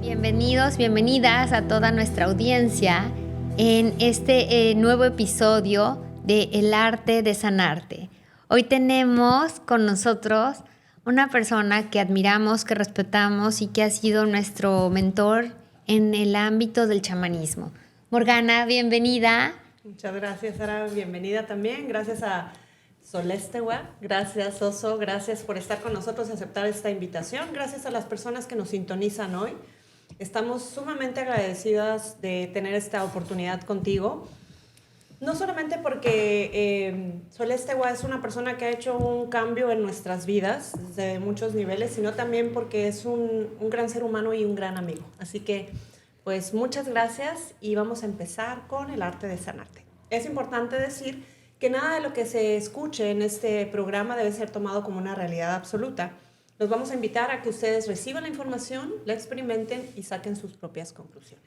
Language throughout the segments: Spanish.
Bienvenidos, bienvenidas a toda nuestra audiencia en este nuevo episodio de El Arte de Sanarte. Hoy tenemos con nosotros una persona que admiramos, que respetamos y que ha sido nuestro mentor en el ámbito del chamanismo. Morgana, bienvenida. Muchas gracias, Sara. Bienvenida también. Gracias a Solestewa. Gracias, Oso. Gracias por estar con nosotros y aceptar esta invitación. Gracias a las personas que nos sintonizan hoy. Estamos sumamente agradecidas de tener esta oportunidad contigo. No solamente porque Solestewa es una persona que ha hecho un cambio en nuestras vidas de muchos niveles, sino también porque es un gran ser humano y un gran amigo. Así que, pues, muchas gracias y vamos a empezar con el arte de sanarte. Es importante decir que nada de lo que se escuche en este programa debe ser tomado como una realidad absoluta. Los vamos a invitar a que ustedes reciban la información, la experimenten y saquen sus propias conclusiones.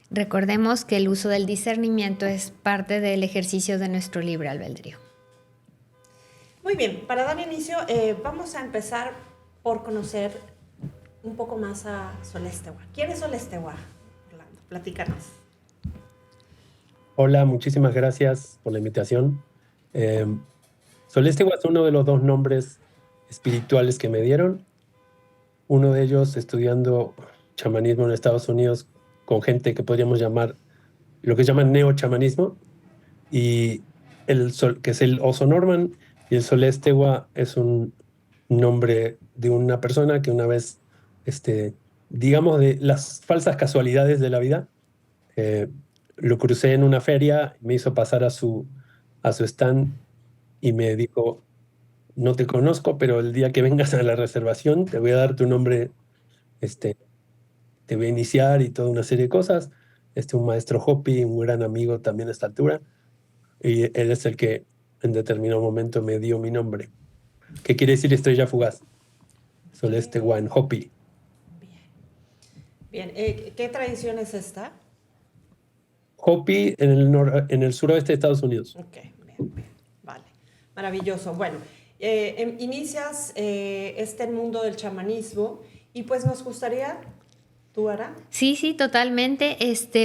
Recordemos que el uso del discernimiento es parte del ejercicio de nuestro libre albedrío. Muy bien, para dar inicio, vamos a empezar por conocer un poco más a Solestewa. ¿Quién es Solestewa, Orlando? Platícanos. Hola, muchísimas gracias por la invitación. Solestewa es uno de los dos nombres espirituales que me dieron. Uno de ellos estudiando chamanismo en Estados Unidos con gente que podríamos llamar, lo que llaman neochamanismo, y que es el Oso Norman, y el Solestewa es un nombre de una persona que una vez, digamos, de las falsas casualidades de la vida, lo crucé en una feria, me hizo pasar a su stand y me dijo: no te conozco, pero el día que vengas a la reservación te voy a dar tu nombre, te voy a iniciar y toda una serie de cosas. Un maestro Hopi, un gran amigo también a esta altura, y él es el que en determinado momento me dio mi nombre. ¿Qué quiere decir estrella fugaz? Solestewa en Hopi. Bien. ¿Qué tradición es esta? Hopi en el suroeste de Estados Unidos. Ok, bien. Vale, maravilloso. Bueno, inicias este mundo del chamanismo y pues nos gustaría... ¿Tú, Ara? Sí, totalmente.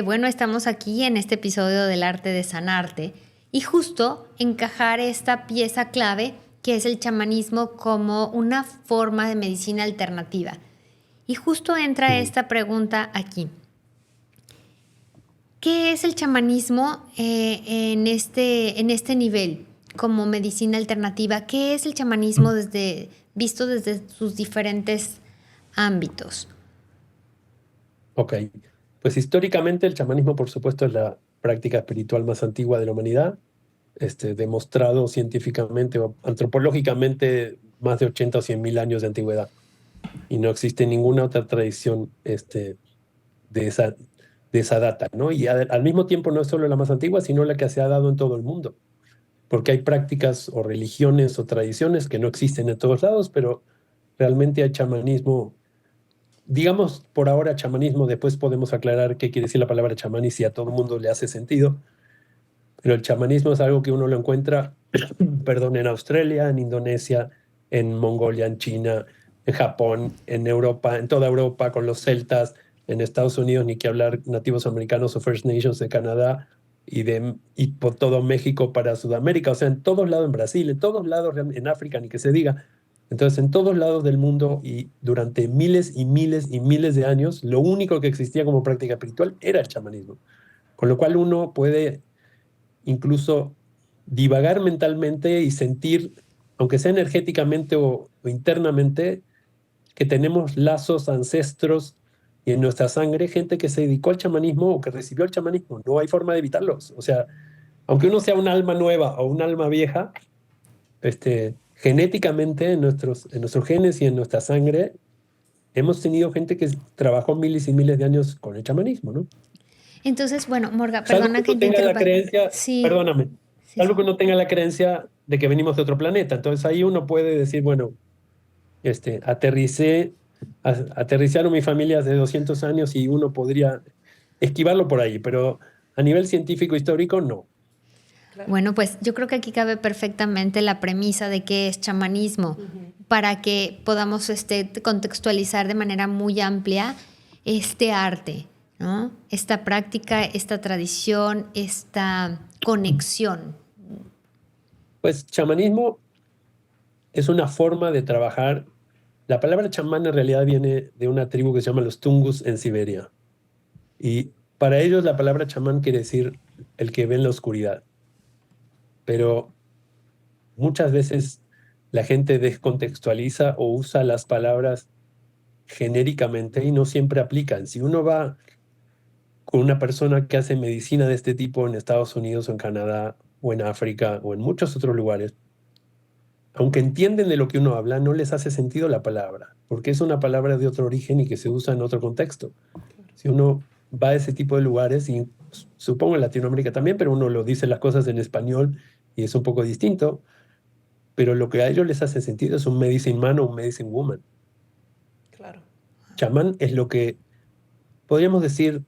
Bueno, estamos aquí en este episodio del Arte de Sanarte y justo encajar esta pieza clave que es el chamanismo como una forma de medicina alternativa. Y justo entra esta pregunta aquí. ¿Qué es el chamanismo en este nivel como medicina alternativa? ¿Qué es el chamanismo visto desde sus diferentes ámbitos? Ok, pues históricamente el chamanismo, por supuesto, es la práctica espiritual más antigua de la humanidad, demostrado científicamente o antropológicamente más de 80 o 100 mil años de antigüedad. Y no existe ninguna otra tradición de esa data, ¿no? Y al mismo tiempo no es solo la más antigua, sino la que se ha dado en todo el mundo. Porque hay prácticas o religiones o tradiciones que no existen en todos lados, pero realmente hay chamanismo. Digamos por ahora chamanismo, después podemos aclarar qué quiere decir la palabra chamán y si a todo el mundo le hace sentido. Pero el chamanismo es algo que uno lo encuentra, perdón, en Australia, en Indonesia, en Mongolia, en China, en Japón, en Europa, en toda Europa, con los celtas, en Estados Unidos, ni que hablar nativos americanos o First Nations de Canadá y por todo México para Sudamérica, o sea, en todos lados, en Brasil, en todos lados, en África, ni que se diga. Entonces, en todos lados del mundo y durante miles y miles y miles de años, lo único que existía como práctica espiritual era el chamanismo. Con lo cual uno puede incluso divagar mentalmente y sentir, aunque sea energéticamente o internamente, que tenemos lazos, ancestros y en nuestra sangre gente que se dedicó al chamanismo o que recibió el chamanismo. No hay forma de evitarlos. O sea, aunque uno sea un alma nueva o un alma vieja, genéticamente en nuestros genes y en nuestra sangre hemos tenido gente que trabajó miles y miles de años con el chamanismo, ¿no? Entonces, bueno, Morga, Salvo perdona que que uno te tenga la interrumpa. creencia, Sí, perdóname, salvo que uno tenga la creencia de que venimos de otro planeta. Entonces ahí uno puede decir, bueno, aterrizaron mi familia hace 200 años y uno podría esquivarlo por ahí, pero a nivel científico histórico, no. Claro. Bueno, pues yo creo que aquí cabe perfectamente la premisa de qué es chamanismo para que podamos contextualizar de manera muy amplia este arte, ¿no? Esta práctica, esta tradición, esta conexión. Pues chamanismo es una forma de trabajar. La palabra chamán en realidad viene de una tribu que se llama los Tungus en Siberia. Y para ellos la palabra chamán quiere decir el que ve en la oscuridad. Pero muchas veces la gente descontextualiza o usa las palabras genéricamente y no siempre aplican. Si uno va con una persona que hace medicina de este tipo en Estados Unidos o en Canadá o en África o en muchos otros lugares, aunque entienden de lo que uno habla, no les hace sentido la palabra, porque es una palabra de otro origen y que se usa en otro contexto. Si uno va a ese tipo de lugares, y supongo en Latinoamérica también, pero uno lo dice las cosas en español y es un poco distinto, pero lo que a ellos les hace sentido es un medicine man o un medicine woman. Claro. Chamán es lo que podríamos decir,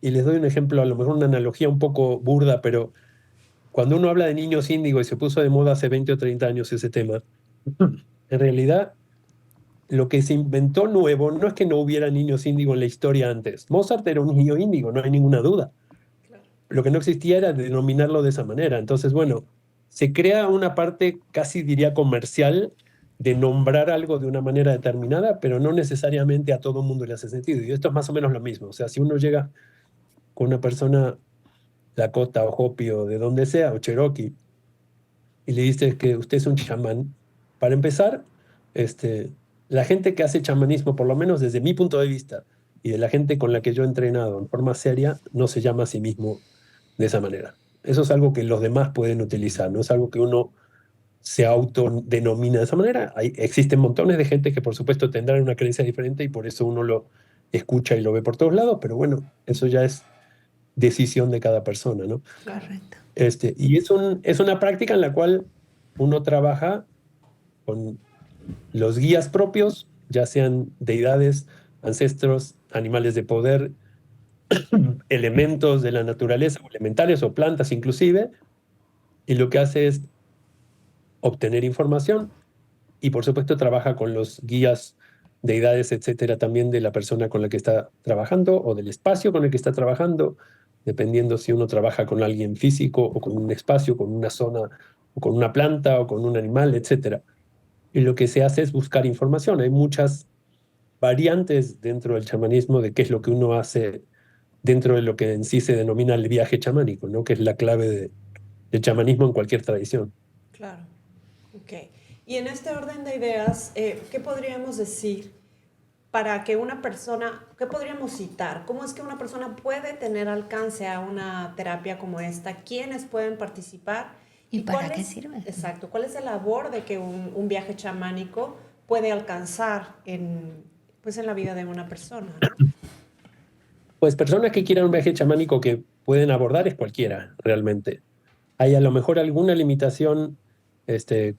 y les doy un ejemplo, a lo mejor una analogía un poco burda, pero cuando uno habla de niños índigo y se puso de moda hace 20 o 30 años ese tema, en realidad lo que se inventó nuevo no es que no hubiera niños índigo en la historia antes. Mozart era un niño índigo, no hay ninguna duda. Claro. Lo que no existía era denominarlo de esa manera. Entonces, bueno, se crea una parte casi diría comercial de nombrar algo de una manera determinada, pero no necesariamente a todo el mundo le hace sentido. Y esto es más o menos lo mismo. O sea, si uno llega con una persona Lakota o Hopi o de donde sea, o Cherokee, y le dices que usted es un chamán, para empezar, la gente que hace chamanismo, por lo menos desde mi punto de vista, y de la gente con la que yo he entrenado en forma seria, no se llama a sí mismo de esa manera. Eso es algo que los demás pueden utilizar, no es algo que uno se autodenomina de esa manera. Existen montones de gente que por supuesto tendrán una creencia diferente y por eso uno lo escucha y lo ve por todos lados, pero bueno, eso ya es decisión de cada persona, ¿no? Correcto. Y es una práctica en la cual uno trabaja con los guías propios, ya sean deidades, ancestros, animales de poder, elementos de la naturaleza, o elementales o plantas inclusive, y lo que hace es obtener información y por supuesto trabaja con los guías, deidades, etcétera, también de la persona con la que está trabajando o del espacio con el que está trabajando, dependiendo si uno trabaja con alguien físico o con un espacio, con una zona, o con una planta o con un animal, etcétera. Y lo que se hace es buscar información. Hay muchas variantes dentro del chamanismo de qué es lo que uno hace dentro de lo que en sí se denomina el viaje chamánico, ¿no? Que es la clave del chamanismo en cualquier tradición. Claro. Ok. Y en este orden de ideas, ¿qué podríamos decir para que una persona, qué podríamos citar? ¿Cómo es que una persona puede tener alcance a una terapia como esta? ¿Quiénes pueden participar? ¿Y para cuál qué es, sirve? exacto, cuál es la labor de que un viaje chamánico puede alcanzar pues en la vida de una persona, ¿no? Pues personas que quieran un viaje chamánico que pueden abordar es cualquiera, realmente. Hay a lo mejor alguna limitación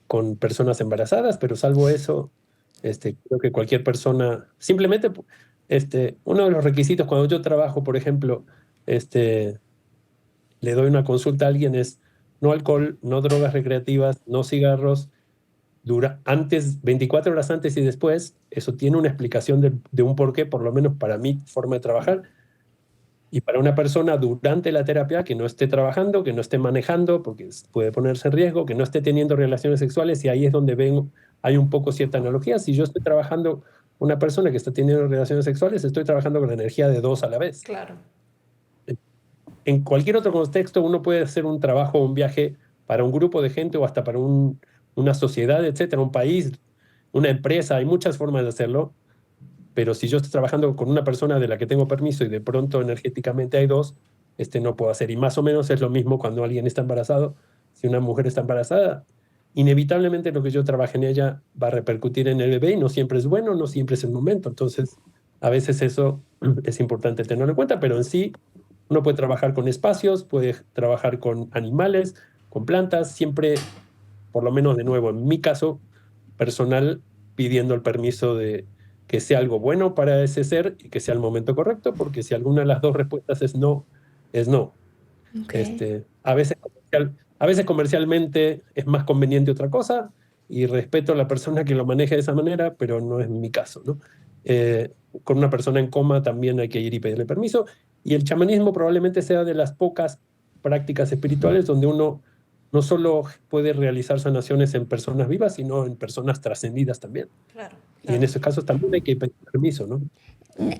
con personas embarazadas, pero salvo eso, creo que cualquier persona, simplemente, uno de los requisitos cuando yo trabajo, por ejemplo, le doy una consulta a alguien es no alcohol, no drogas recreativas, no cigarros, antes, 24 horas antes y después, eso tiene una explicación de un porqué, por lo menos para mi forma de trabajar. Y para una persona durante la terapia que no esté trabajando, que no esté manejando, porque puede ponerse en riesgo, que no esté teniendo relaciones sexuales, y ahí es donde hay un poco cierta analogía. Si yo estoy trabajando con una persona que está teniendo relaciones sexuales, estoy trabajando con la energía de dos a la vez. Claro. En cualquier otro contexto, uno puede hacer un trabajo o un viaje para un grupo de gente o hasta para una sociedad, etcétera, un país, una empresa. Hay muchas formas de hacerlo. Pero si yo estoy trabajando con una persona de la que tengo permiso y de pronto energéticamente hay dos, no puedo hacer. Y más o menos es lo mismo cuando alguien está embarazado. Si una mujer está embarazada, inevitablemente lo que yo trabaje en ella va a repercutir en el bebé y no siempre es bueno, no siempre es el momento. Entonces, a veces eso es importante tenerlo en cuenta, pero en sí uno puede trabajar con espacios, puede trabajar con animales, con plantas, siempre, por lo menos de nuevo, en mi caso personal, pidiendo el permiso de que sea algo bueno para ese ser y que sea el momento correcto, porque si alguna de las dos respuestas es no, es no. Okay. A veces comercialmente es más conveniente otra cosa y respeto a la persona que lo maneje de esa manera, pero no es mi caso, ¿no? Con una persona en coma también hay que ir y pedirle permiso. Y el chamanismo probablemente sea de las pocas prácticas espirituales donde uno no solo puede realizar sanaciones en personas vivas, sino en personas trascendidas también. Claro, Y en claro. esos casos también hay que pedir permiso, ¿no?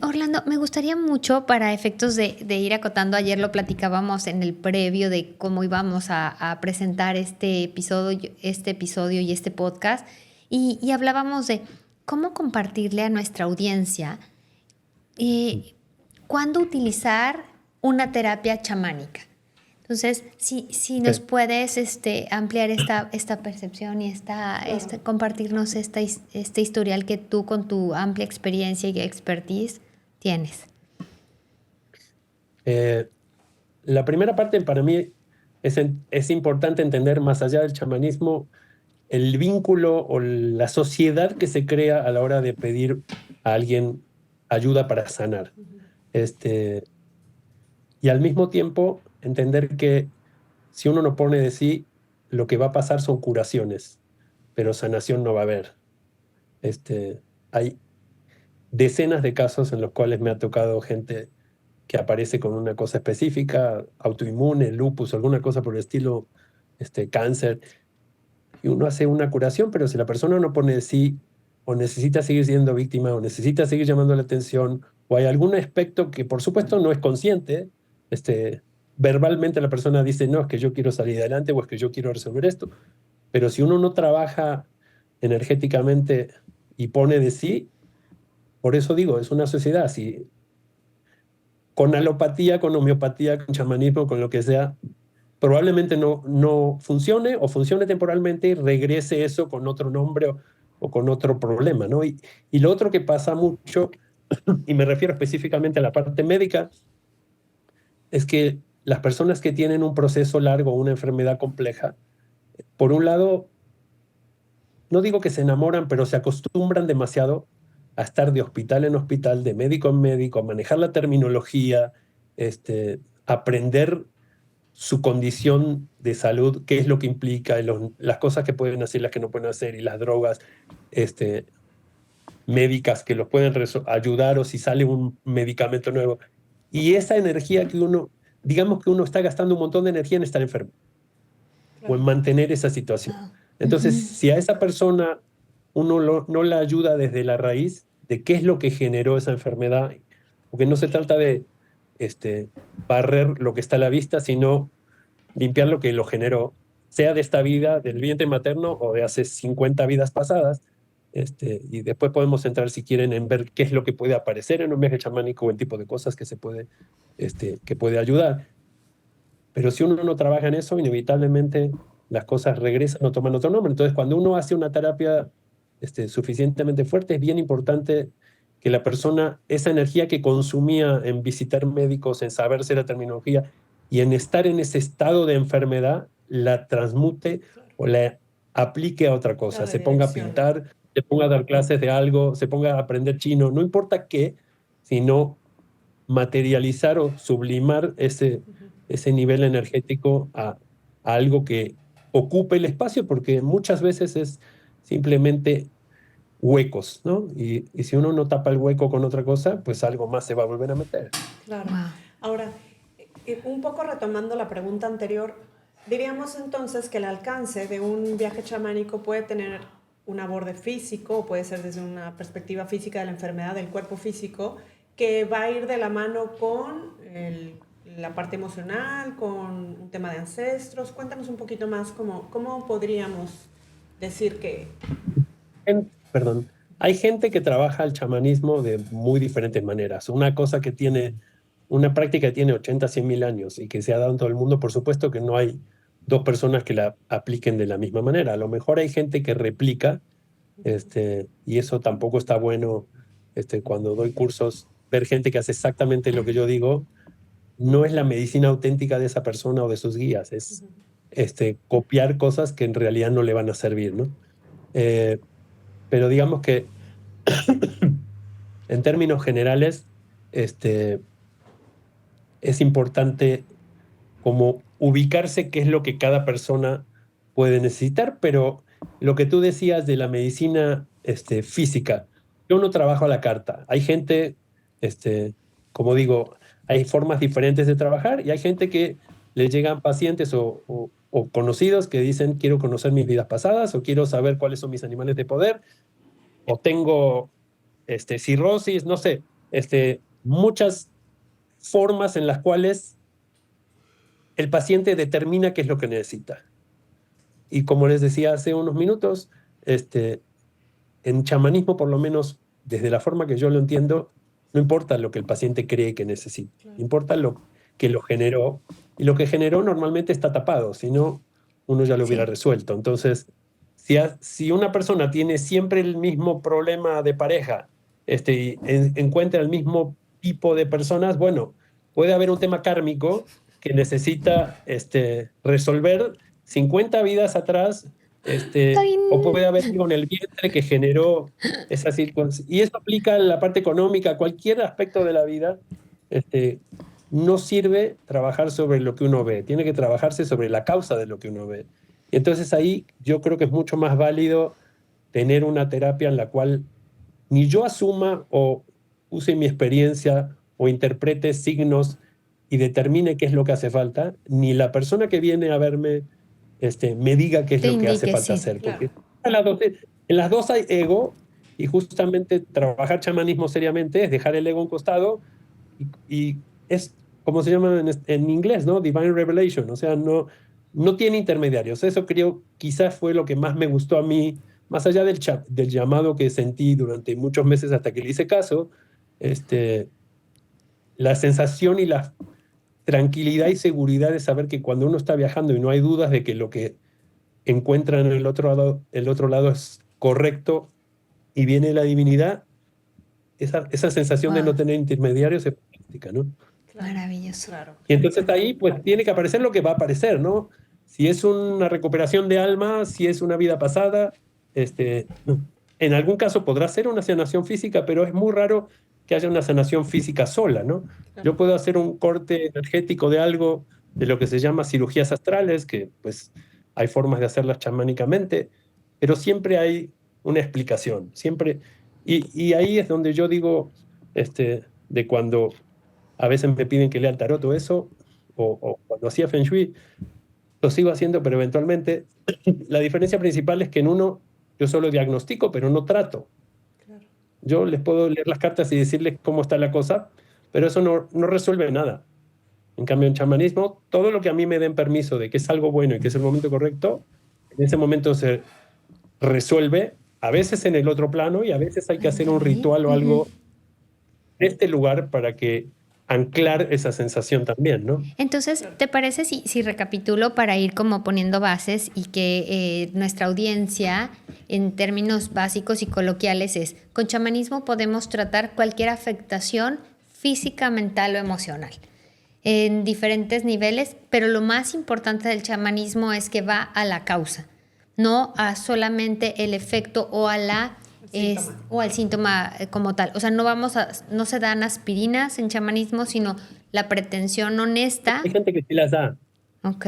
Orlando, me gustaría mucho para efectos de ir acotando, ayer lo platicábamos en el previo de cómo íbamos a presentar este episodio y este podcast, y hablábamos de cómo compartirle a nuestra audiencia cuándo utilizar una terapia chamánica. Entonces, si nos puedes ampliar esta percepción y compartirnos este historial que tú con tu amplia experiencia y expertise tienes. La primera parte para mí es importante entender más allá del chamanismo el vínculo o la sociedad que se crea a la hora de pedir a alguien ayuda para sanar. Y al mismo tiempo entender que si uno no pone de sí, lo que va a pasar son curaciones, pero sanación no va a haber. Hay decenas de casos en los cuales me ha tocado gente que aparece con una cosa específica, autoinmune, lupus, alguna cosa por el estilo, cáncer, y uno hace una curación, pero si la persona no pone de sí, o necesita seguir siendo víctima, o necesita seguir llamando la atención, o hay algún aspecto que por supuesto no es consciente, verbalmente la persona dice, no, es que yo quiero salir adelante, o es que yo quiero resolver esto, pero si uno no trabaja energéticamente y pone de sí, por eso digo, es una sociedad, si con alopatía, con homeopatía, con chamanismo, con lo que sea, probablemente no funcione o funcione temporalmente y regrese eso con otro nombre o con otro problema, ¿no? Y lo otro que pasa mucho, y me refiero específicamente a la parte médica, es que las personas que tienen un proceso largo, una enfermedad compleja, por un lado, no digo que se enamoran, pero se acostumbran demasiado a estar de hospital en hospital, de médico en médico, a manejar la terminología, aprender su condición de salud, qué es lo que implica, las cosas que pueden hacer, las que no pueden hacer, y las drogas médicas que los pueden ayudar, o si sale un medicamento nuevo. Y esa energía que uno, digamos que uno está gastando un montón de energía en estar enfermo o en mantener esa situación. Entonces, si a esa persona uno no la ayuda desde la raíz de qué es lo que generó esa enfermedad, porque no se trata de barrer lo que está a la vista, sino limpiar lo que lo generó, sea de esta vida, del vientre materno o de hace 50 vidas pasadas. Y después podemos entrar, si quieren, en ver qué es lo que puede aparecer en un viaje chamánico o el tipo de cosas que que puede ayudar. Pero si uno no trabaja en eso, inevitablemente las cosas regresan o toman otro nombre. Entonces, cuando uno hace una terapia suficientemente fuerte, es bien importante que la persona, esa energía que consumía en visitar médicos, en saberse la terminología y en estar en ese estado de enfermedad, la transmute o la aplique a otra cosa. Se ponga a pintar, se ponga a dar clases de algo, se ponga a aprender chino, no importa qué, sino materializar o sublimar ese nivel energético a algo que ocupe el espacio, porque muchas veces es simplemente huecos, ¿no? Y si uno no tapa el hueco con otra cosa, pues algo más se va a volver a meter. Claro. Wow. Ahora, un poco retomando la pregunta anterior, diríamos entonces que el alcance de un viaje chamánico puede tener un aborde físico, puede ser desde una perspectiva física de la enfermedad del cuerpo físico, que va a ir de la mano con la parte emocional, con un tema de ancestros. Cuéntanos un poquito más cómo podríamos decir que... Perdón. Hay gente que trabaja el chamanismo de muy diferentes maneras. Una práctica que tiene 80, 100 mil años y que se ha dado en todo el mundo, por supuesto que no hay dos personas que la apliquen de la misma manera. A lo mejor hay gente que replica, y eso tampoco está bueno. Cuando doy cursos, ver gente que hace exactamente lo que yo digo, no es la medicina auténtica de esa persona o de sus guías, es copiar cosas que en realidad no le van a servir, ¿no? Pero digamos que en términos generales, es importante como ubicarse qué es lo que cada persona puede necesitar, pero lo que tú decías de la medicina física, yo no trabajo a la carta. Hay gente, este, como digo, hay formas diferentes de trabajar y hay gente que le llegan pacientes o conocidos que dicen quiero conocer mis vidas pasadas o quiero saber cuáles son mis animales de poder o tengo cirrosis, no sé, muchas formas en las cuales el paciente determina qué es lo que necesita. Y como les decía hace unos minutos, en chamanismo, por lo menos desde la forma que yo lo entiendo, no importa lo que el paciente cree que necesita, Claro. importa lo que lo generó. Y lo que generó normalmente está tapado, si no, uno ya lo hubiera Sí. resuelto. Entonces, si una persona tiene siempre el mismo problema de pareja, y encuentra el mismo tipo de personas, bueno, puede haber un tema kármico que necesita resolver 50 vidas atrás, Ay, o puede haber algo en el vientre que generó esa circunstancia. Y eso aplica en la parte económica, cualquier aspecto de la vida. No sirve trabajar sobre lo que uno ve, tiene que trabajarse sobre la causa de lo que uno ve. Y entonces ahí yo creo que es mucho más válido tener una terapia en la cual ni yo asuma o use mi experiencia o interprete signos y determine qué es lo que hace falta, ni la persona que viene a verme me diga qué es te lo que hace indique, falta sí. hacer, Claro. porque en las dos hay ego y justamente trabajar chamanismo seriamente es dejar el ego a un costado y es como se llama en inglés, ¿no? Divine Revelation, o sea, no tiene intermediarios. Eso creo quizás fue lo que más me gustó a mí, más allá del llamado que sentí durante muchos meses hasta que le hice caso, este, la sensación y la tranquilidad y seguridad de saber que cuando uno está viajando y no hay dudas de que lo que encuentra en el otro lado es correcto y viene la divinidad, esa sensación de no Wow, tener intermediarios es fantástica, ¿no? Claro. maravilloso. Claro. Y entonces ahí pues tiene que aparecer lo que va a aparecer, ¿no? Si es una recuperación de alma, si es una vida pasada, en algún caso podrá ser una sanación física, pero es muy raro que haya una sanación física sola, ¿no? Claro. Yo puedo hacer un corte energético de algo, de lo que se llama cirugías astrales, que pues hay formas de hacerlas chamánicamente, pero siempre hay una explicación, siempre. Y ahí es donde yo digo, de cuando a veces me piden que lea el tarot o eso, o cuando hacía Feng Shui, lo sigo haciendo, pero eventualmente la diferencia principal es que en uno yo solo diagnostico, pero no trato. Claro. Yo les puedo leer las cartas y decirles cómo está la cosa, pero eso no resuelve nada. En cambio, en chamanismo, todo lo que a mí me den permiso de que es algo bueno y que es el momento correcto, en ese momento se resuelve, a veces en el otro plano y a veces hay que hacer un Ándale. ritual o Ujú. algo en este lugar para que anclar esa sensación también, ¿no? Entonces, Claro. ¿te parece si recapitulo para ir como poniendo bases y que nuestra audiencia, en términos básicos y coloquiales, es, con chamanismo podemos tratar cualquier afectación física, mental o emocional, en diferentes niveles, pero lo más importante del chamanismo es que va a la causa, no a solamente el efecto o a la Síntoma. o al síntoma como tal. O sea, no se dan aspirinas en chamanismo, sino la pretensión honesta. Hay gente que sí las da. Ok.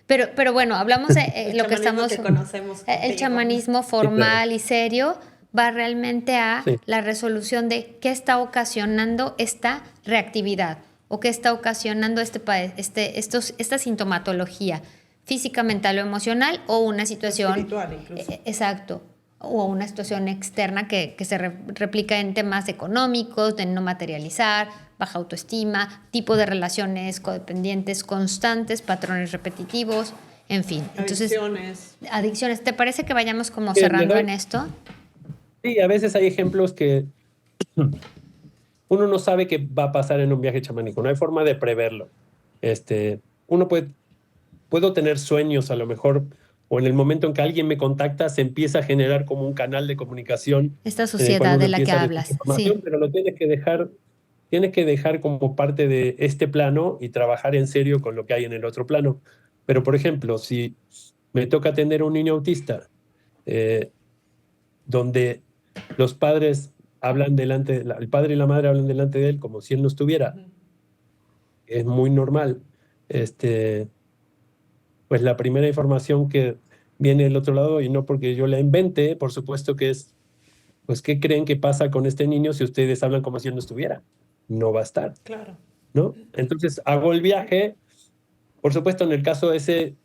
Pero bueno, hablamos de El lo que chamanismo estamos, que conocemos el contigo. chamanismo Sí, claro. formal y serio va realmente a Sí. la resolución de qué está ocasionando esta reactividad o qué está ocasionando esta sintomatología física, mental o emocional o una situación, Espiritual incluso. exacto, o una situación externa que se replica en temas económicos, de no materializar, baja autoestima, tipo de relaciones codependientes constantes, patrones repetitivos, en fin. Entonces, Adicciones. adicciones. ¿Te parece que vayamos como Bien, les cerrando doy. en esto? Sí, a veces hay ejemplos que uno no sabe qué va a pasar en un viaje chamánico, no hay forma de preverlo. Uno puedo tener sueños a lo mejor, o en el momento en que alguien me contacta, se empieza a generar como un canal de comunicación Esta en el cual sociedad uno de la que empieza a recibir hablas, información, sí. pero lo tienes que dejar como parte de este plano y trabajar en serio con lo que hay en el otro plano. Pero, por ejemplo, si me toca atender a un niño autista, eh, donde los padres hablan el padre y la madre hablan delante de él como si él no estuviera, Ujú. es muy normal. Pues la primera información que viene del otro lado, y no porque yo la invente, por supuesto que es pues ¿qué creen que pasa con este niño si ustedes hablan como si él no estuviera? No va a estar, Claro. ¿no? Entonces hago el viaje, por supuesto en el caso ese,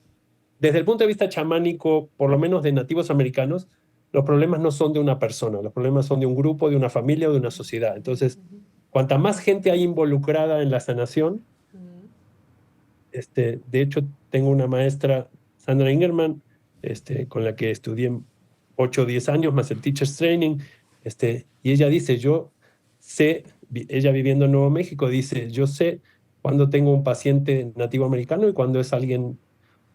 desde el punto de vista chamánico, por lo menos de nativos americanos, los problemas no son de una persona, los problemas son de un grupo, de una familia o de una sociedad. Entonces, cuanta más gente hay involucrada en la sanación, de hecho, tengo una maestra, Sandra Ingerman, con la que estudié 8 o 10 años, más el Teacher's Training, y ella dice, yo sé, ella viviendo en Nuevo México, dice, yo sé cuando tengo un paciente nativo americano y cuando es alguien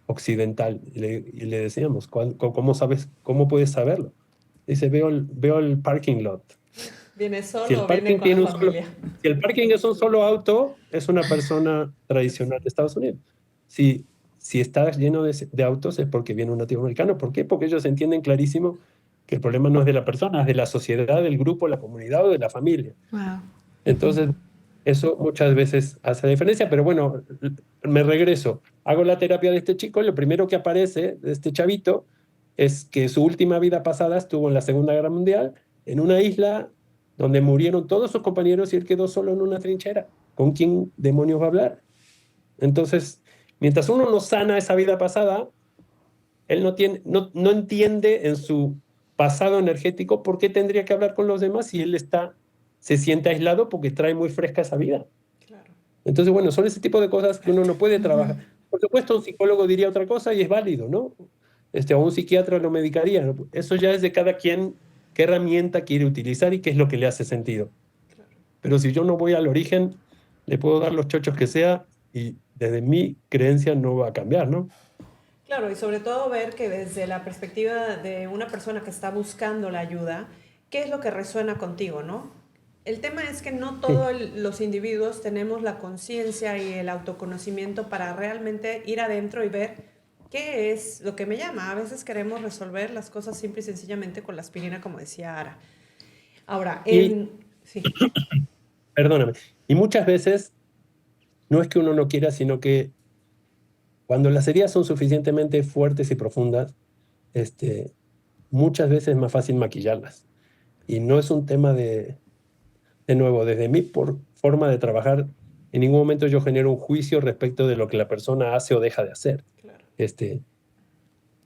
occidental. Y le decíamos, ¿cómo sabes, cómo puedes saberlo? Dice, veo el parking lot. ¿Viene Si el solo o viene parking con la tiene un solo, familia? si el parking es un solo auto, es una persona tradicional de Estados Unidos. Si, si está lleno de autos es porque viene un nativo americano. ¿Por qué? Porque ellos entienden clarísimo que el problema no es de la persona, es de la sociedad, del grupo, la comunidad o de la familia. Wow. Entonces, eso muchas veces hace la diferencia, pero bueno, me regreso. Hago la terapia de este chico y lo primero que aparece de este chavito es que su última vida pasada estuvo en la Segunda Guerra Mundial, en una isla donde murieron todos sus compañeros y él quedó solo en una trinchera. ¿Con quién demonios va a hablar? Entonces, mientras uno no sana esa vida pasada, él no entiende en su pasado energético por qué tendría que hablar con los demás si él se siente aislado porque trae muy fresca esa vida. Claro. Entonces, bueno, son ese tipo de cosas que uno no puede trabajar. Por supuesto, un psicólogo diría otra cosa y es válido, ¿no? O un psiquiatra lo medicaría, ¿no? Eso ya es de cada quien qué herramienta quiere utilizar y qué es lo que le hace sentido. Pero si yo no voy al origen, le puedo dar los chochos que sea y desde mi creencia no va a cambiar, ¿no? Claro, y sobre todo ver que desde la perspectiva de una persona que está buscando la ayuda, ¿qué es lo que resuena contigo, no? El tema es que no Sí. todos los individuos tenemos la conciencia y el autoconocimiento para realmente ir adentro y ver qué es lo que me llama. A veces queremos resolver las cosas simple y sencillamente con la aspirina, como decía Ara. Ahora, Y, sí, perdóname, y muchas veces no es que uno no quiera, sino que cuando las heridas son suficientemente fuertes y profundas, muchas veces es más fácil maquillarlas. Y no es un tema de nuevo, desde mi forma de trabajar, en ningún momento yo genero un juicio respecto de lo que la persona hace o deja de hacer. claro. Este,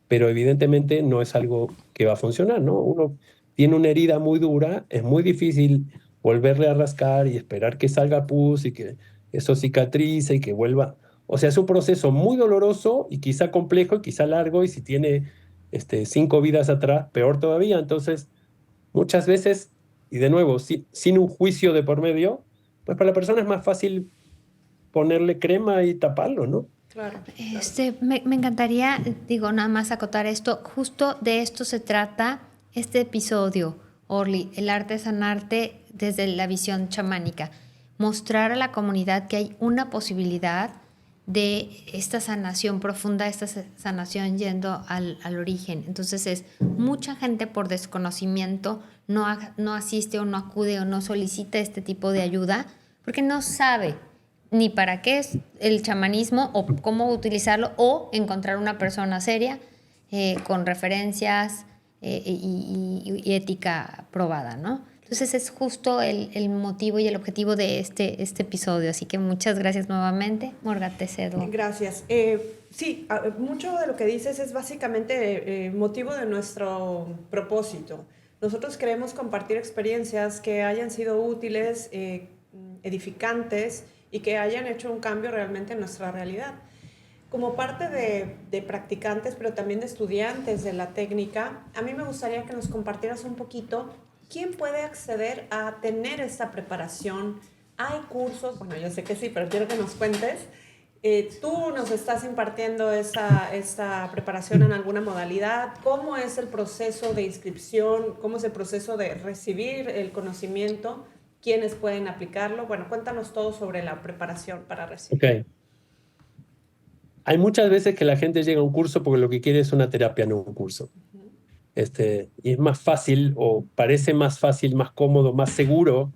pero evidentemente no es algo que va a funcionar, ¿no? Uno tiene una herida muy dura, es muy difícil volverle a rascar y esperar que salga pus y que eso cicatrice y que vuelva. O sea, es un proceso muy doloroso y quizá complejo y quizá largo, y si tiene 5 vidas atrás, peor todavía. Entonces, muchas veces, y de nuevo, sin un juicio de por medio, pues para la persona es más fácil ponerle crema y taparlo, ¿no? Claro. Me encantaría, digo, nada más acotar esto. Justo de esto se trata este episodio, Orly, el arte de sanarte desde la visión chamánica. Mostrar a la comunidad que hay una posibilidad de esta sanación profunda, esta sanación yendo al origen. Entonces es mucha gente por desconocimiento no asiste o no acude o no solicita este tipo de ayuda porque no sabe ni para qué es el chamanismo o cómo utilizarlo o encontrar una persona seria con referencias y ética probada, ¿no? Entonces es justo el motivo y el objetivo de este episodio. Así que muchas gracias nuevamente, Morga, te cedo. Gracias. Sí, mucho de lo que dices es básicamente motivo de nuestro propósito. Nosotros queremos compartir experiencias que hayan sido útiles, edificantes y que hayan hecho un cambio realmente en nuestra realidad. Como parte de practicantes, pero también de estudiantes de la técnica, a mí me gustaría que nos compartieras un poquito quién puede acceder a tener esta preparación. ¿Hay cursos? Bueno, yo sé que sí, pero quiero que nos cuentes. ¿Tú nos estás impartiendo esta preparación en alguna modalidad? ¿Cómo es el proceso de inscripción? ¿Cómo es el proceso de recibir el conocimiento? ¿Quiénes pueden aplicarlo? Bueno, cuéntanos todo sobre la preparación para recibir. Ok. Hay muchas veces que la gente llega a un curso porque lo que quiere es una terapia, no un curso. Y es más fácil, o parece más fácil, más cómodo, más seguro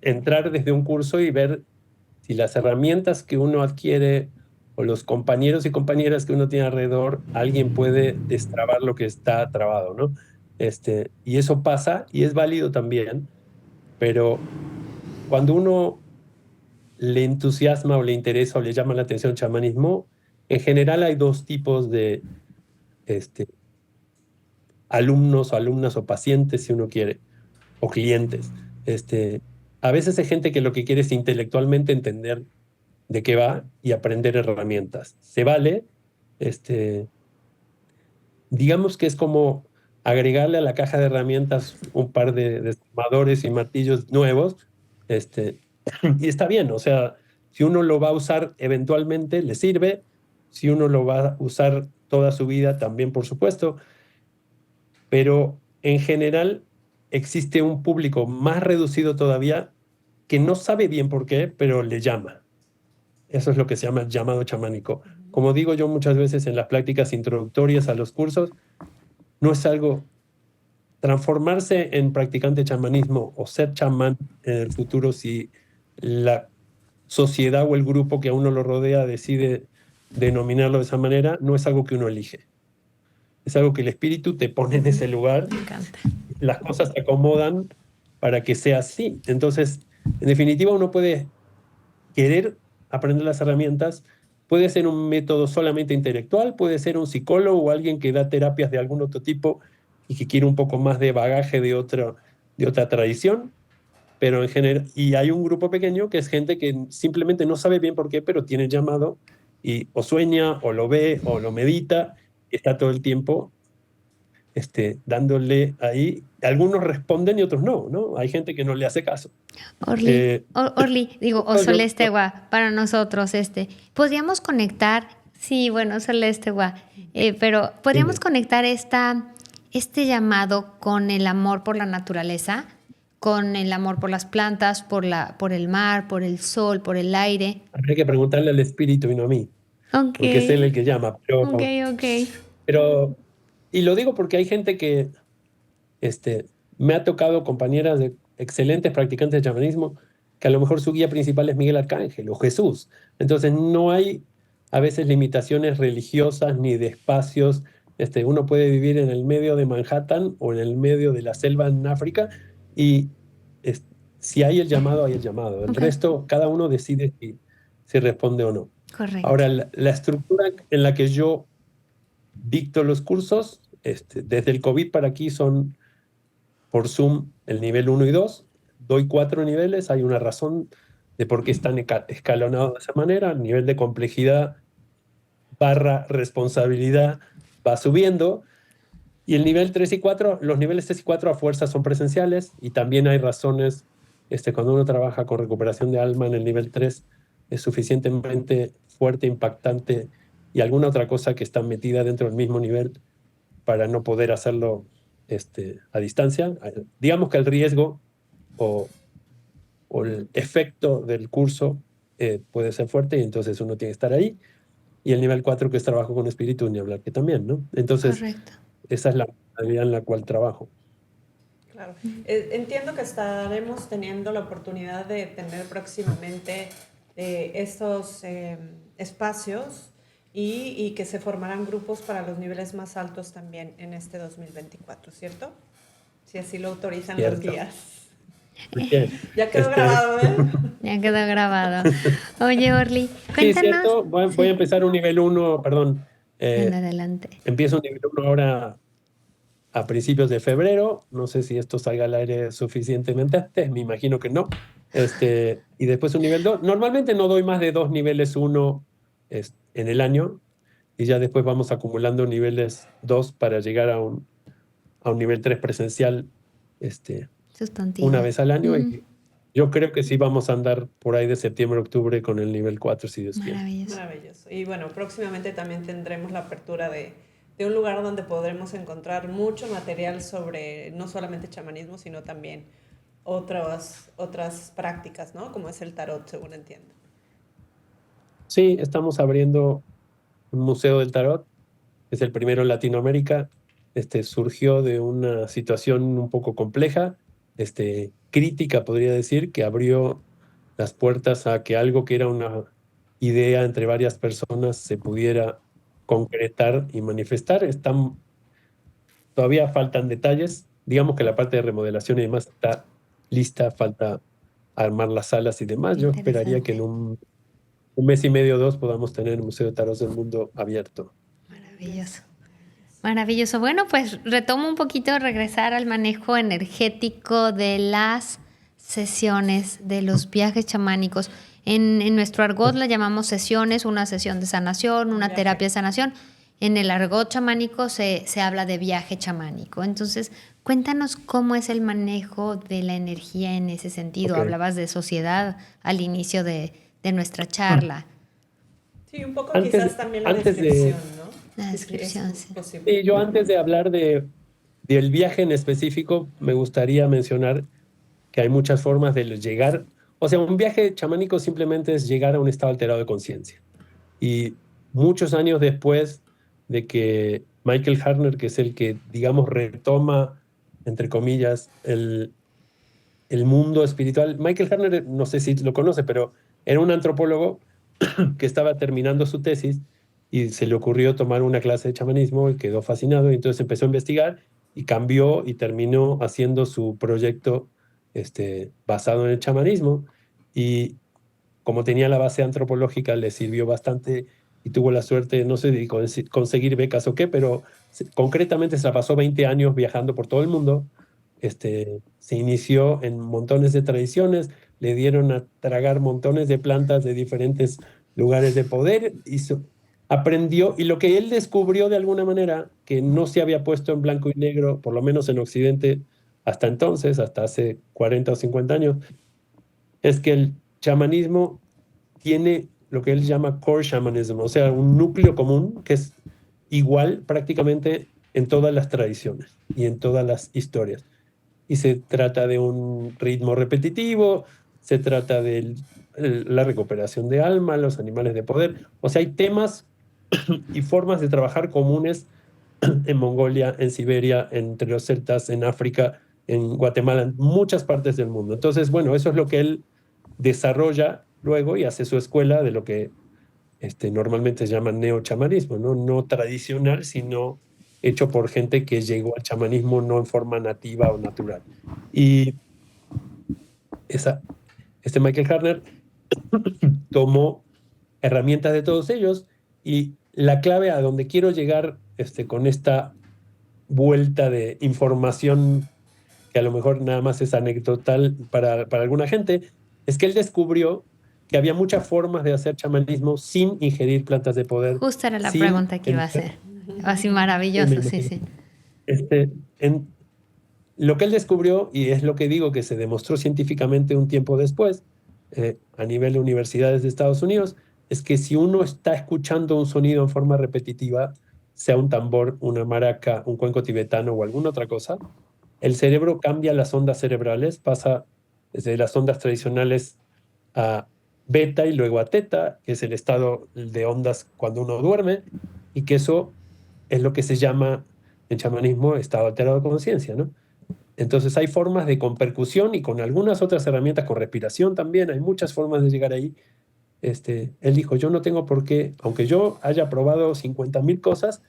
entrar desde un curso y ver si las herramientas que uno adquiere o los compañeros y compañeras que uno tiene alrededor, alguien puede destrabar lo que está trabado, ¿no? Y eso pasa y es válido también, pero cuando uno le entusiasma o le interesa o le llama la atención el chamanismo, en general hay dos tipos de este, alumnos o alumnas o pacientes, si uno quiere, o clientes. A veces hay gente que lo que quiere es intelectualmente entender de qué va y aprender herramientas. Se vale, este, digamos que es como agregarle a la caja de herramientas un par de desarmadores y martillos nuevos, y está bien, o sea, si uno lo va a usar eventualmente, le sirve, si uno lo va a usar toda su vida, también por supuesto, pero en general existe un público más reducido todavía que no sabe bien por qué, pero le llama. Eso es lo que se llama el llamado chamánico. Como digo yo muchas veces en las prácticas introductorias a los cursos, no es algo, transformarse en practicante de chamanismo o ser chamán en el futuro si la sociedad o el grupo que a uno lo rodea decide denominarlo de esa manera, no es algo que uno elige. Es algo que el espíritu te pone en ese lugar, Me encanta. las cosas se acomodan para que sea así. Entonces, en definitiva, uno puede querer aprender las herramientas, puede ser un método solamente intelectual, puede ser un psicólogo o alguien que da terapias de algún otro tipo y que quiere un poco más de bagaje de otra tradición, pero en general, y hay un grupo pequeño que es gente que simplemente no sabe bien por qué, pero tiene llamado y o sueña o lo ve o lo medita, y está todo el tiempo dándole ahí. Algunos responden y otros no, ¿no? Hay gente que no le hace caso. Orly, Eh, Orly, digo, o yo, Celeste Gua, para nosotros, podríamos conectar, sí, bueno, Celeste Gua, pero podríamos dime. conectar este llamado con el amor por la naturaleza, con el amor por las plantas, por el mar, por el sol, por el aire. Habría que preguntarle al espíritu y no a mí, Ok, porque es él el que llama. ok, ok. Pero, y lo digo porque hay gente que este, me ha tocado compañeras de excelentes practicantes de chamanismo, que a lo mejor su guía principal es Miguel Arcángel o Jesús. Entonces no hay a veces limitaciones religiosas ni de espacios. Uno puede vivir en el medio de Manhattan o en el medio de la selva en África y es- si hay el llamado, hay el llamado. El Ok, resto, cada uno decide si responde o no. correcto. Ahora, la estructura en la que yo dicto los cursos, desde el COVID para aquí son por Zoom el nivel 1 y 2. Doy 4 niveles, hay una razón de por qué están escalonados de esa manera. El nivel de complejidad barra responsabilidad va subiendo. Y el nivel 3 y 4, los niveles 3 y 4 a fuerza son presenciales y también hay razones, cuando uno trabaja con recuperación de alma en el nivel 3 es suficientemente fuerte, impactante y alguna otra cosa que está metida dentro del mismo nivel para no poder hacerlo a distancia. Digamos que el riesgo o, o el efecto del curso puede ser fuerte y entonces uno tiene que estar ahí. Y el nivel 4 que es trabajo con espíritu, ni hablar que también, ¿no? Entonces, Correcto. esa es la modalidad en la cual trabajo. Claro. Entiendo que estaremos teniendo la oportunidad de tener próximamente estos espacios y que se formarán grupos para los niveles más altos también en este 2024, ¿cierto? Si así lo autorizan los Cierto. guías. Muy bien. Ya quedó grabado, ¿eh? Ya quedó grabado. Oye, Orly, Sí, cuéntanos. cierto. Voy a Sí, empezar un nivel 1, perdón. en eh, adelante. empiezo un nivel 1 ahora a principios de febrero. No sé si esto salga al aire suficientemente antes, me imagino que no. Y después un nivel 2. Normalmente no doy más de 2 niveles 1 en el año y ya después vamos acumulando niveles 2 para llegar a un nivel 3 presencial una Sustantivo. vez al año. Ujú. Y yo creo que sí vamos a andar por ahí de septiembre a octubre con el nivel 4 si Dios quiere. Maravilloso. Maravilloso. Y bueno, próximamente también tendremos la apertura de un lugar donde podremos encontrar mucho material sobre no solamente chamanismo, sino también otras prácticas, ¿no? Como es el tarot, según entiendo. Sí, estamos abriendo un museo del tarot. Es el primero en Latinoamérica. Surgió de una situación un poco compleja, crítica, podría decir, que abrió las puertas a que algo que era una idea entre varias personas se pudiera concretar y manifestar. todavía faltan detalles. Digamos que la parte de remodelación y demás está lista, falta armar las salas y demás. Yo esperaría que en Interesante. un mes y medio o dos podamos tener el Museo de Tarot del Mundo abierto. Maravilloso. Maravilloso. Bueno, pues retomo un poquito, regresar al manejo energético de las sesiones, de los viajes chamánicos. En nuestro argot le llamamos sesiones, una sesión de sanación, una terapia de sanación. En el argot chamánico se habla de viaje chamánico. Entonces, cuéntanos cómo es el manejo de la energía en ese sentido. Ok. Hablabas de sociedad al inicio de nuestra charla. Sí, un poco Antes, quizás también la antes descripción, de, ¿no? La Sí, sí, descripción, es sí. posible. yo antes de hablar del viaje en específico, me gustaría mencionar que hay muchas formas de llegar. O sea, un viaje chamánico simplemente es llegar a un estado alterado de conciencia. Y muchos años después de que Michael Harner, que es el que, digamos, retoma, entre comillas, el mundo espiritual. Michael Harner, no sé si lo conoce, pero era un antropólogo que estaba terminando su tesis y se le ocurrió tomar una clase de chamanismo y quedó fascinado y entonces empezó a investigar y cambió y terminó haciendo su proyecto basado en el chamanismo y como tenía la base antropológica le sirvió bastante y tuvo la suerte, no sé, de conseguir becas o qué, pero concretamente se la pasó 20 años viajando por todo el mundo. Se inició en montones de tradiciones, le dieron a tragar montones de plantas de diferentes lugares de poder, aprendió y lo que él descubrió de alguna manera que no se había puesto en blanco y negro, por lo menos en Occidente hasta entonces, hasta hace 40 o 50 años, es que el chamanismo tiene lo que él llama core shamanism, o sea, un núcleo común que es igual prácticamente en todas las tradiciones y en todas las historias. Y se trata de un ritmo repetitivo, se trata de la recuperación de alma, los animales de poder. O sea, hay temas y formas de trabajar comunes en Mongolia, en Siberia, entre los celtas, en África, en Guatemala, en muchas partes del mundo. Entonces, bueno, eso es lo que él desarrolla luego y hace su escuela de lo que normalmente se llama neochamanismo, ¿no? No tradicional, sino hecho por gente que llegó al chamanismo no en forma nativa o natural. Y esa, Michael Harner tomó herramientas de todos ellos y la clave a donde quiero llegar con esta vuelta de información que a lo mejor nada más es anecdotal para alguna gente, es que él descubrió que había muchas formas de hacer chamanismo sin ingerir plantas de poder, Justo era la sin... pregunta que iba a hacer. Así Sí, me maravilloso, sí, imagino. sí. Este, en, lo que él descubrió, y es lo que digo que se demostró científicamente un tiempo después, a nivel de universidades de Estados Unidos, es que si uno está escuchando un sonido en forma repetitiva, sea un tambor, una maraca, un cuenco tibetano o alguna otra cosa, el cerebro cambia las ondas cerebrales, pasa desde las ondas tradicionales a beta y luego a teta, que es el estado de ondas cuando uno duerme, y que eso es lo que se llama en chamanismo estado alterado de conciencia, ¿no? Entonces hay formas de con percusión y con algunas otras herramientas, con respiración también, hay muchas formas de llegar ahí. Él dijo, yo no tengo por qué, aunque yo haya probado 50,000 cosas,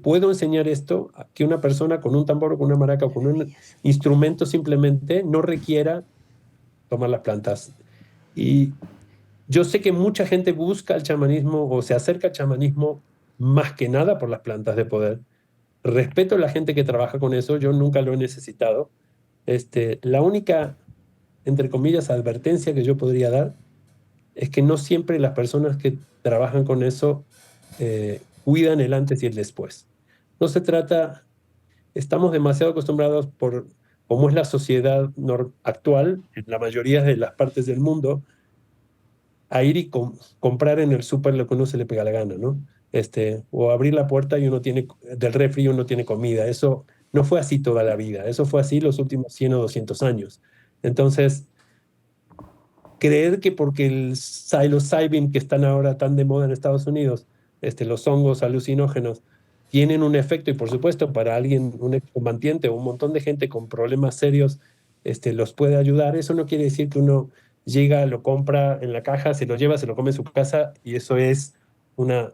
puedo enseñar esto a que una persona con un tambor o con una maraca o con un instrumento simplemente no requiera tomar las plantas. Y yo sé que mucha gente busca el chamanismo o se acerca al chamanismo más que nada por las plantas de poder. Respeto a la gente que trabaja con eso, yo nunca lo he necesitado. La única, entre comillas, advertencia que yo podría dar es que no siempre las personas que trabajan con eso cuidan el antes y el después. No se trata, estamos demasiado acostumbrados por cómo es la sociedad actual, en la mayoría de las partes del mundo, a ir y comprar en el súper lo que uno se le pega la gana, ¿no? O abrir la puerta y uno tiene, del refri uno tiene comida. Eso no fue así toda la vida, eso fue así los últimos 100 o 200 años. Entonces, creer que porque el psilocybin que están ahora tan de moda en Estados Unidos, los hongos alucinógenos, tienen un efecto y por supuesto para alguien, un excombatiente o un montón de gente con problemas serios, los puede ayudar. Eso no quiere decir que uno llega, lo compra en la caja, se lo lleva, se lo come en su casa y eso es una...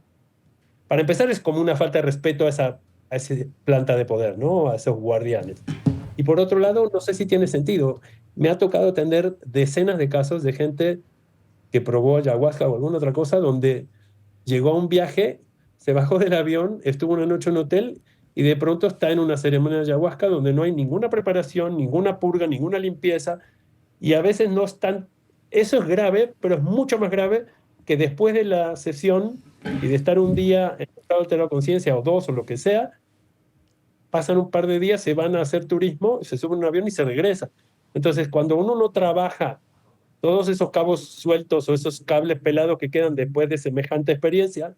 Para empezar es como una falta de respeto a esa a esa planta de poder, ¿no? A esos guardianes. Y por otro lado, no sé si tiene sentido. Me ha tocado atender decenas de casos de gente que probó ayahuasca o alguna otra cosa donde llegó a un viaje, se bajó del avión, estuvo una noche en un hotel y de pronto está en una ceremonia de ayahuasca donde no hay ninguna preparación, ninguna purga, ninguna limpieza y a veces no están... Eso es grave, pero es mucho más grave que después de la sesión y de estar un día en estado alterado de conciencia o dos o lo que sea, pasan un par de días, se van a hacer turismo, se suben a un avión y se regresan. Entonces, cuando uno no trabaja todos esos cabos sueltos o esos cables pelados que quedan después de semejante experiencia,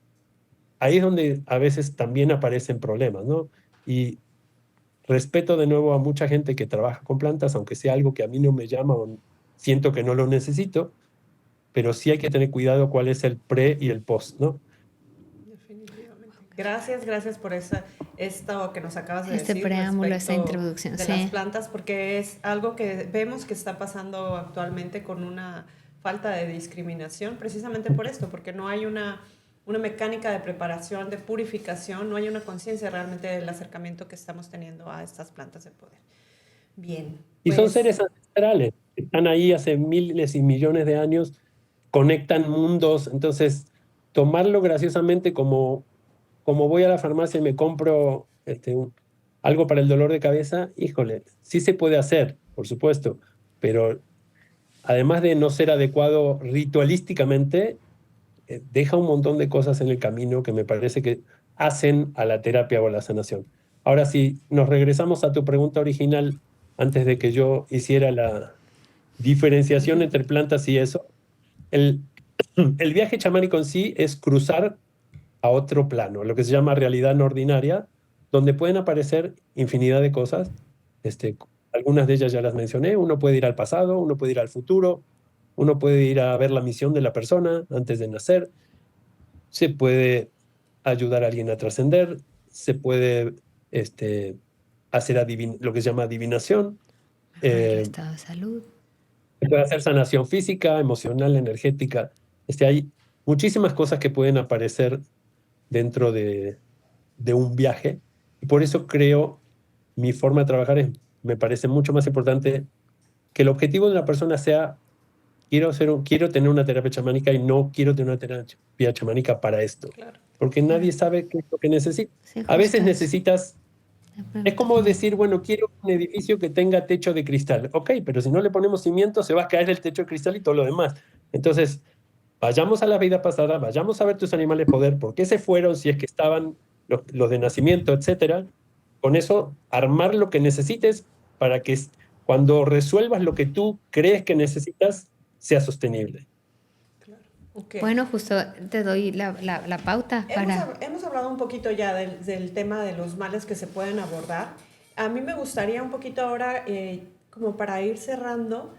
ahí es donde a veces también aparecen problemas, ¿no? Y respeto de nuevo a mucha gente que trabaja con plantas, aunque sea algo que a mí no me llama o siento que no lo necesito, pero sí hay que tener cuidado cuál es el pre y el post, ¿no? Definitivamente. Gracias, gracias por esto que nos acabas de Este decir preámbulo, esta respecto introducción, de sí. las plantas, porque es algo que vemos que está pasando actualmente con una falta de discriminación, precisamente por esto, porque no hay una mecánica de preparación, de purificación, no hay una conciencia realmente del acercamiento que estamos teniendo a estas plantas de poder. Bien, Y son pues seres ancestrales, están ahí hace miles y millones de años, conectan mundos, entonces tomarlo graciosamente como voy a la farmacia y me compro algo para el dolor de cabeza, híjole, sí se puede hacer, por supuesto, pero además de no ser adecuado ritualísticamente, deja un montón de cosas en el camino que me parece que hacen a la terapia o a la sanación. Ahora, si nos regresamos a tu pregunta original, antes de que yo hiciera la diferenciación entre plantas y eso, el, el viaje chamánico en sí es cruzar a otro plano, lo que se llama realidad no ordinaria, donde pueden aparecer infinidad de cosas. Este, algunas de ellas ya las mencioné. Uno puede ir al pasado, uno puede ir al futuro, uno puede ir a ver la misión de la persona antes de nacer, se puede ayudar a alguien a trascender, se puede este, hacer lo que se llama adivinación, Mejorar el eh, estado de salud. se puede hacer sanación física, emocional, energética. Hay muchísimas cosas que pueden aparecer dentro de un viaje. Y por eso creo, mi forma de trabajar me parece mucho más importante que el objetivo de la persona sea, quiero tener una terapia chamánica y no quiero tener una terapia chamánica para esto, claro. porque nadie sabe qué es lo que necesita. Sí, A veces justo eso. necesitas, De es pronto como no. decir, bueno, quiero un edificio que tenga techo de cristal. Ok, pero si no le ponemos cimientos, se va a caer el techo de cristal y todo lo demás. Entonces, vayamos a la vida pasada, vayamos a ver tus animales de poder, por qué se fueron, si es que estaban los de nacimiento, etcétera. Con eso, armar lo que necesites para que cuando resuelvas lo que tú crees que necesitas, sea sostenible. Claro. Ok. Bueno, justo te doy la pauta para... Hemos hablado un poquito ya del tema de los males que se pueden abordar. A mí me gustaría un poquito ahora, como para ir cerrando,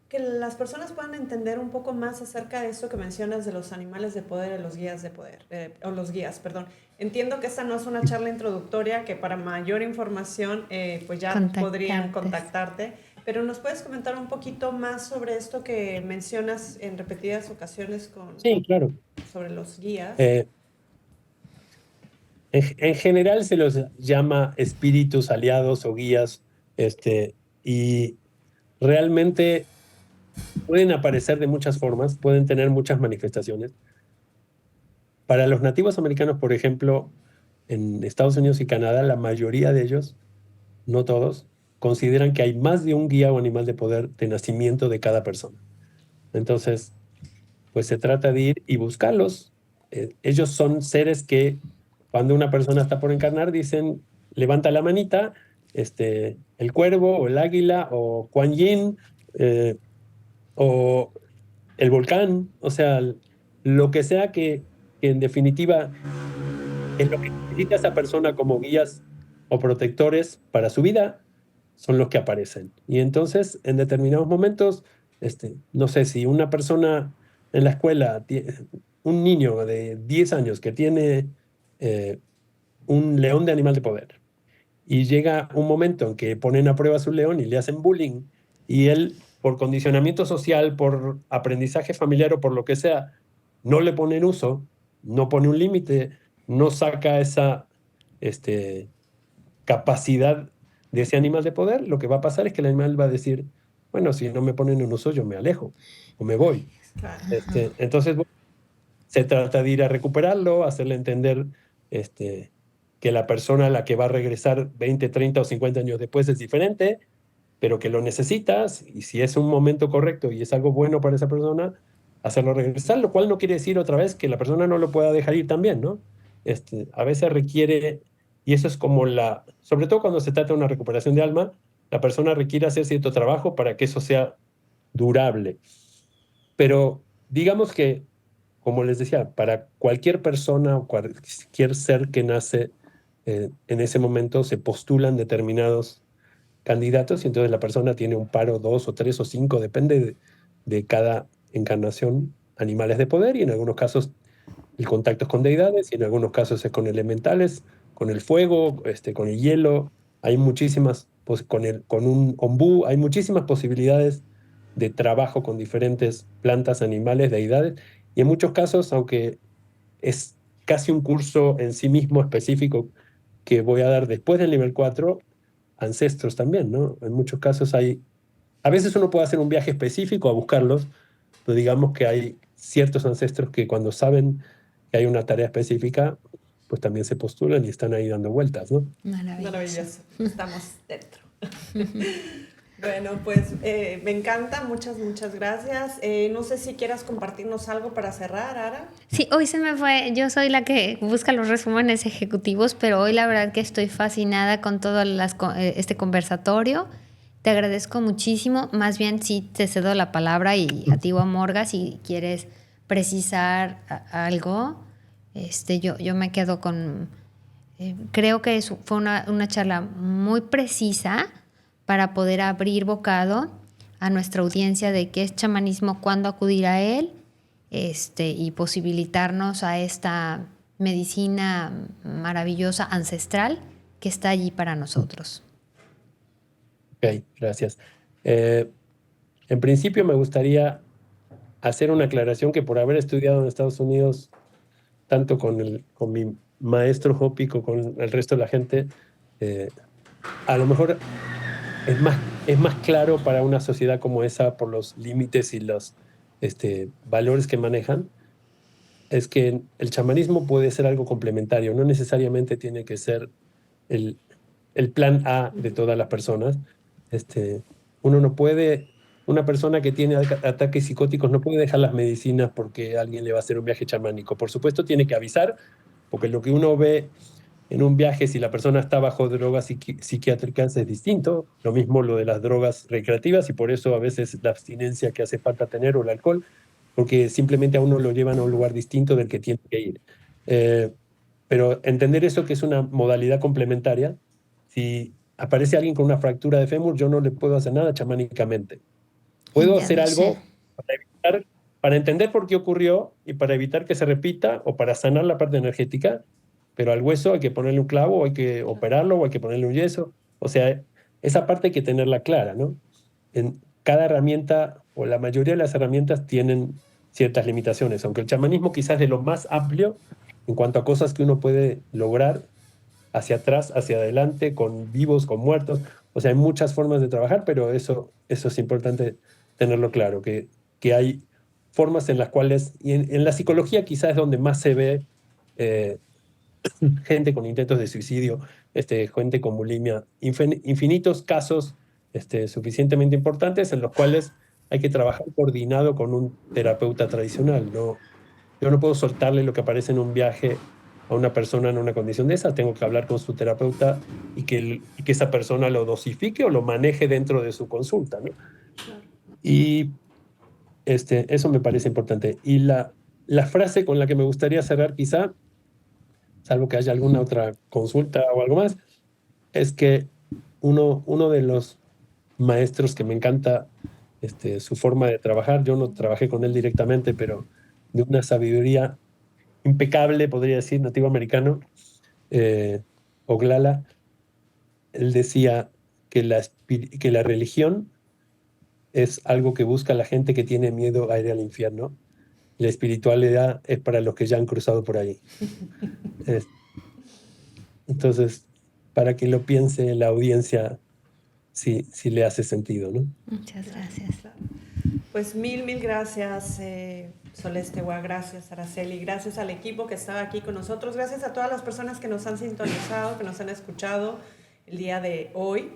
que las personas puedan entender un poco más acerca de eso que mencionas de los animales de poder y los guías de poder, o los guías, perdón. Entiendo que esta no es una charla introductoria, que para mayor información pues ya podrían contactarte, pero ¿nos puedes comentar un poquito más sobre esto que mencionas en repetidas ocasiones Sí, claro. sobre los guías? En general se los llama espíritus aliados o guías, y realmente pueden aparecer de muchas formas, pueden tener muchas manifestaciones. Para los nativos americanos, por ejemplo, en Estados Unidos y Canadá, la mayoría de ellos, no todos, consideran que hay más de un guía o animal de poder de nacimiento de cada persona. Entonces, pues se trata de ir y buscarlos. Ellos son seres que cuando una persona está por encarnar dicen, levanta la manita, el cuervo o el águila o Kuan Yin, o el volcán, o sea, lo que sea que en definitiva es lo que necesita esa persona como guías o protectores para su vida, son los que aparecen. Y entonces, en determinados momentos, no sé, si una persona en la escuela, un niño de 10 años que tiene un león de animal de poder, y llega un momento en que ponen a prueba a su león y le hacen bullying, y él, por condicionamiento social, por aprendizaje familiar o por lo que sea, no le pone en uso, no pone un límite, no saca esa, este, capacidad de ese animal de poder, lo que va a pasar es que el animal va a decir, bueno, si no me ponen en uso, yo me alejo o me voy. Claro. Entonces, bueno, se trata de ir a recuperarlo, hacerle entender que la persona a la que va a regresar 20, 30 o 50 años después es diferente, pero que lo necesitas, y si es un momento correcto y es algo bueno para esa persona, hacerlo regresar, lo cual no quiere decir otra vez que la persona no lo pueda dejar ir también, ¿no? A veces requiere, y eso es como sobre todo cuando se trata de una recuperación de alma, la persona requiere hacer cierto trabajo para que eso sea durable. Pero digamos que, como les decía, para cualquier persona o cualquier ser que nace en ese momento se postulan determinados candidatos y entonces la persona tiene un par o dos o tres o cinco, depende de cada encarnación, animales de poder, y en algunos casos el contacto es con deidades y en algunos casos es con elementales, con el fuego, con el hielo. Hay muchísimas, pues, con un ombú, hay muchísimas posibilidades de trabajo con diferentes plantas, animales, deidades, y en muchos casos, aunque es casi un curso en sí mismo específico que voy a dar después del nivel 4, ancestros también, ¿no? En muchos casos a veces uno puede hacer un viaje específico a buscarlos, pero digamos que hay ciertos ancestros que cuando saben que hay una tarea específica, pues también se postulan y están ahí dando vueltas, ¿no? Maravilloso. Maravilloso. Estamos dentro. Bueno, pues me encanta, muchas gracias. No sé si quieras compartirnos algo para cerrar, Ara. Sí, hoy se me fue, yo soy la que busca los resúmenes ejecutivos, pero hoy la verdad que estoy fascinada con todo este conversatorio. Te agradezco muchísimo. Más bien sí te cedo la palabra y a ti o a Morga si quieres precisar algo. Yo me quedo con... creo que fue una charla muy precisa para poder abrir bocado a nuestra audiencia de qué es chamanismo, cuándo acudir a él, y posibilitarnos a esta medicina maravillosa ancestral que está allí para nosotros. Ok, gracias. En principio me gustaría hacer una aclaración que por haber estudiado en Estados Unidos, tanto con mi maestro Hopi como con el resto de la gente, a lo mejor es más claro para una sociedad como esa por los límites y los valores que manejan, es que el chamanismo puede ser algo complementario, no necesariamente tiene que ser el, el plan A de todas las personas. Uno no puede, una persona que tiene ataques psicóticos no puede dejar las medicinas porque alguien le va a hacer un viaje chamánico. Por supuesto, tiene que avisar, porque lo que uno ve en un viaje, si la persona está bajo drogas psiquiátricas, es distinto. Lo mismo lo de las drogas recreativas, y por eso a veces la abstinencia que hace falta tener o el alcohol, porque simplemente a uno lo llevan a un lugar distinto del que tiene que ir. Eh, pero entender eso que es una modalidad complementaria, si aparece alguien con una fractura de fémur, yo no le puedo hacer nada chamánicamente. Puedo hacer Entiendo, sí. algo para entender por qué ocurrió y para evitar que se repita o para sanar la parte energética, pero al hueso hay que ponerle un clavo, o hay que operarlo, o hay que ponerle un yeso. O sea, esa parte hay que tenerla clara, ¿no? En cada herramienta o la mayoría de las herramientas tienen ciertas limitaciones, aunque el chamanismo quizás es de lo más amplio en cuanto a cosas que uno puede lograr hacia atrás, hacia adelante, con vivos, con muertos. O sea, hay muchas formas de trabajar, pero eso es importante tenerlo claro, que hay formas en las cuales, y en la psicología quizás es donde más se ve eh, gente con intentos de suicidio, gente con bulimia, infinitos casos suficientemente importantes en los cuales hay que trabajar coordinado con un terapeuta tradicional. No, yo no puedo soltarle lo que aparece en un viaje a una persona en una condición de esa. Tengo que hablar con su terapeuta y que esa persona lo dosifique o lo maneje dentro de su consulta, ¿no? Y eso me parece importante. Y la frase con la que me gustaría cerrar, quizá, salvo que haya alguna otra consulta o algo más, es que uno de los maestros que me encanta su forma de trabajar, yo no trabajé con él directamente, pero de una sabiduría impecable, podría decir, nativo americano, Oglala, él decía que la religión es algo que busca la gente que tiene miedo a ir al infierno. La espiritualidad es para los que ya han cruzado por ahí. Es- entonces, para que lo piense la audiencia si le hace sentido, ¿no? Muchas gracias. Claro. Pues mil gracias, Celeste Hua, gracias, Araceli, gracias al equipo que estaba aquí con nosotros, gracias a todas las personas que nos han sintonizado, que nos han escuchado el día de hoy.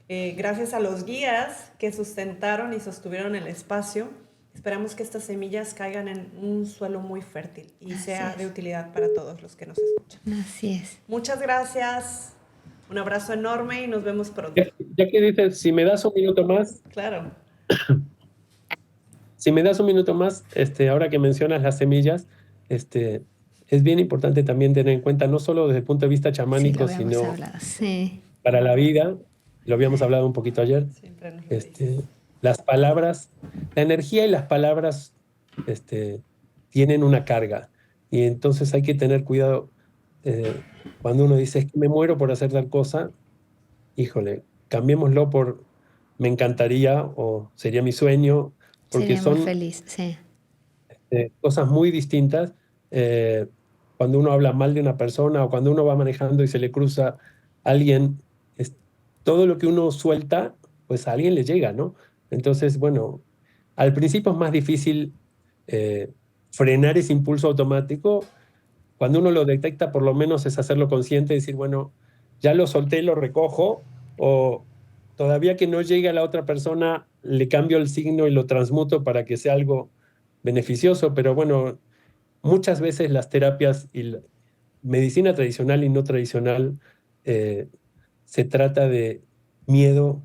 Gracias a los guías que sustentaron y sostuvieron el espacio. Esperamos que estas semillas caigan en un suelo muy fértil y sea de utilidad para todos los que nos escuchan. Así es. Muchas gracias, un abrazo enorme y nos vemos pronto. Ya que dices, si me das un minuto más. Claro. Si me das un minuto más, ahora que mencionas las semillas, es bien importante también tener en cuenta, no solo desde el punto de vista chamánico, sino para la vida, lo habíamos hablado un poquito ayer, las palabras, la energía y las palabras tienen una carga, y entonces hay que tener cuidado cuando uno dice, es que me muero por hacer tal cosa, híjole, cambiémoslo por me encantaría o sería mi sueño, porque sería muy feliz, sí. Cosas muy distintas. Cuando uno habla mal de una persona o cuando uno va manejando y se le cruza a alguien, todo lo que uno suelta, pues a alguien le llega, ¿no? Entonces, bueno, al principio es más difícil frenar ese impulso automático. Cuando uno lo detecta, por lo menos es hacerlo consciente y decir, bueno, ya lo solté, lo recojo, o todavía que no llegue a la otra persona, le cambio el signo y lo transmuto para que sea algo beneficioso. Pero bueno, muchas veces las terapias y la medicina tradicional y no tradicional se trata de miedo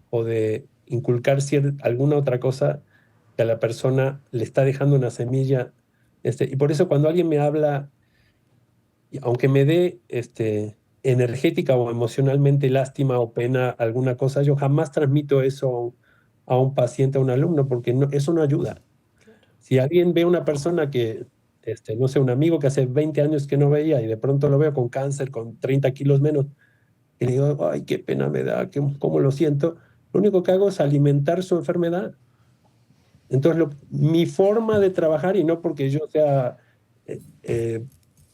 o de inculcar alguna otra cosa que a la persona le está dejando una semilla. Y por eso cuando alguien me habla, aunque me dé energética o emocionalmente lástima o pena alguna cosa, yo jamás transmito eso a un paciente, a un alumno, porque eso no ayuda. Si alguien ve a una persona que, no sé, un amigo que hace 20 años que no veía y de pronto lo veo con cáncer, con 30 kilos menos, y le digo, ay, qué pena me da, cómo lo siento, lo único que hago es alimentar su enfermedad. Entonces, mi forma de trabajar, y no porque yo sea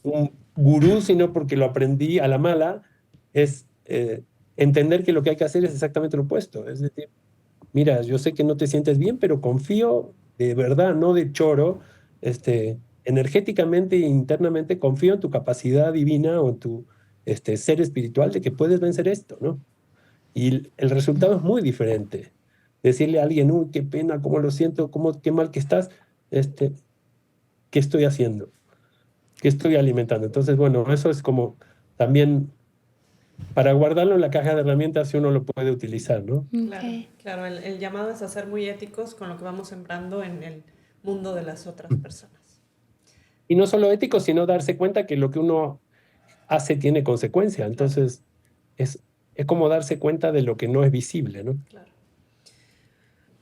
un gurú, sino porque lo aprendí a la mala, es entender que lo que hay que hacer es exactamente lo opuesto. Es decir, mira, yo sé que no te sientes bien, pero confío de verdad, no de choro, energéticamente e internamente confío en tu capacidad divina o en tu ser espiritual de que puedes vencer esto, ¿no? Y el resultado es muy diferente. Decirle a alguien, uy, qué pena, cómo lo siento, qué mal que estás, ¿qué estoy haciendo? ¿Qué estoy alimentando? Entonces, bueno, eso es como también para guardarlo en la caja de herramientas si uno lo puede utilizar, ¿no? Claro, el llamado es a ser muy éticos con lo que vamos sembrando en el mundo de las otras personas. Y no solo éticos, sino darse cuenta que lo que uno hace tiene consecuencia. Entonces, es como darse cuenta de lo que no es visible, ¿no? Claro.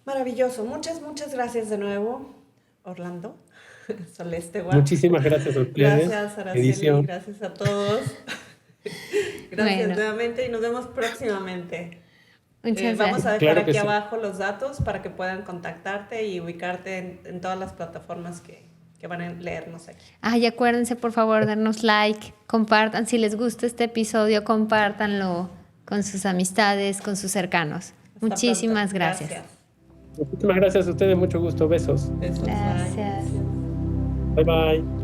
Maravilloso. Muchas gracias de nuevo, Orlando. Celeste Hua. Muchísimas gracias a ustedes. Gracias, Araceli. Gracias a todos. Gracias nuevamente y nos vemos próximamente. Vamos a dejar aquí abajo los datos para que puedan contactarte y ubicarte en todas las plataformas que van a leernos aquí. Y acuérdense, por favor, darnos like, compartan. Si les gusta este episodio, compártanlo con sus amistades, con sus cercanos. Muchísimas gracias. Muchísimas gracias a ustedes. Mucho gusto. Besos. Besos. Gracias. Bye, bye.